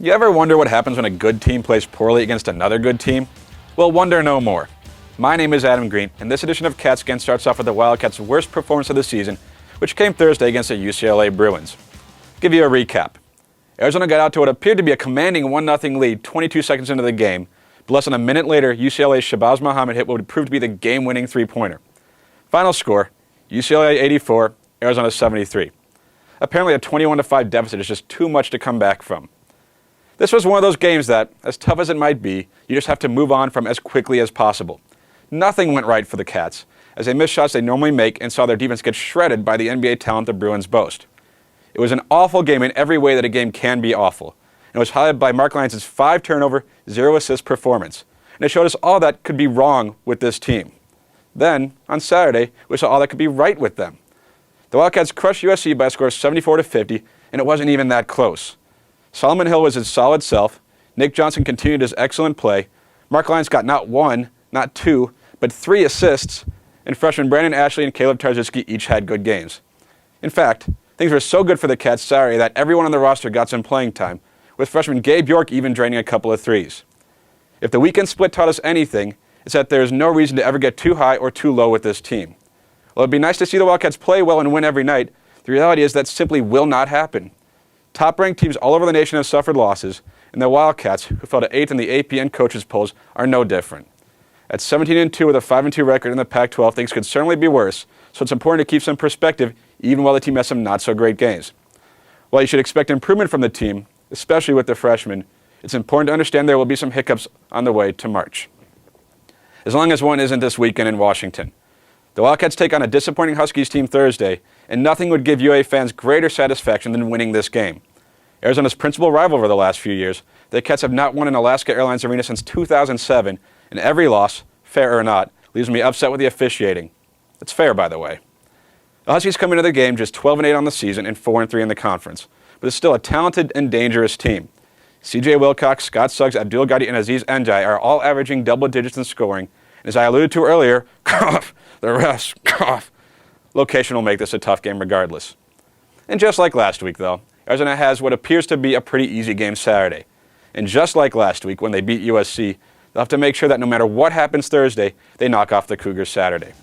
You ever wonder what happens when a good team plays poorly against another good team? Well, wonder no more. My name is Adam Green, and this edition of Cats Again starts off with the Wildcats' worst performance of the season, which came Thursday against the UCLA Bruins. Give you a recap. Arizona got out to what appeared to be a commanding 1-0 lead 22 seconds into the game, but less than a minute later, UCLA's Shabazz Muhammad hit what would prove to be the game-winning three-pointer. Final score, UCLA 84, Arizona 73. Apparently a 21-5 deficit is just too much to come back from. This was one of those games that, as tough as it might be, you just have to move on from as quickly as possible. Nothing went right for the Cats, as they missed shots they normally make and saw their defense get shredded by the NBA talent the Bruins boast. It was an awful game in every way that a game can be awful, and it was highlighted by Mark Lyons' 5-turnover, 0-assist performance, and it showed us all that could be wrong with this team. Then, on Saturday, we saw all that could be right with them. The Wildcats crushed USC by a score of 74-50, and it wasn't even that close. Solomon Hill was his solid self, Nick Johnson continued his excellent play, Mark Lyons got not one, not two, but 3 assists, and freshmen Brandon Ashley and Caleb Tarzycki each had good games. In fact, things were so good for the Cats Saturday that everyone on the roster got some playing time, with freshman Gabe York even draining a couple of threes. If the weekend split taught us anything, it's that there is no reason to ever get too high or too low with this team. While it'd be nice to see the Wildcats play well and win every night, the reality is that simply will not happen. Top-ranked teams all over the nation have suffered losses, and the Wildcats, who fell to 8th in the AP and coaches polls, are no different. At 17-2 with a 5-2 record in the Pac-12, things could certainly be worse, so it's important to keep some perspective even while the team has some not-so-great games. While you should expect improvement from the team, especially with the freshmen, it's important to understand there will be some hiccups on the way to March. As long as one isn't this weekend in Washington. The Wildcats take on a disappointing Huskies team Thursday, and nothing would give UA fans greater satisfaction than winning this game. Arizona's principal rival over the last few years, the Cats have not won in Alaska Airlines Arena since 2007, and every loss, fair or not, leaves me upset with the officiating. It's fair, by the way. The Huskies come into the game just 12-8 on the season and 4-3 in the conference, but it's still a talented and dangerous team. C.J. Wilcox, Scott Suggs, Abdul Gadi, and Aziz Njai are all averaging double digits in scoring, and as I alluded to earlier, the refs, location will make this a tough game regardless. And just like last week, though, Arizona has what appears to be a pretty easy game Saturday. And just like last week when they beat USC, they'll have to make sure that no matter what happens Thursday, they knock off the Cougars Saturday.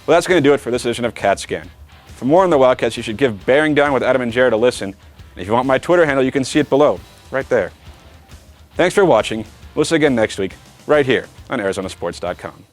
Well, that's going to do it for this edition of Cat Scan. For more on the Wildcats, you should give Bearing Down with Adam and Jared a listen. And if you want my Twitter handle, you can see it below, right there. Thanks for watching. We'll see you again next week, right here on ArizonaSports.com.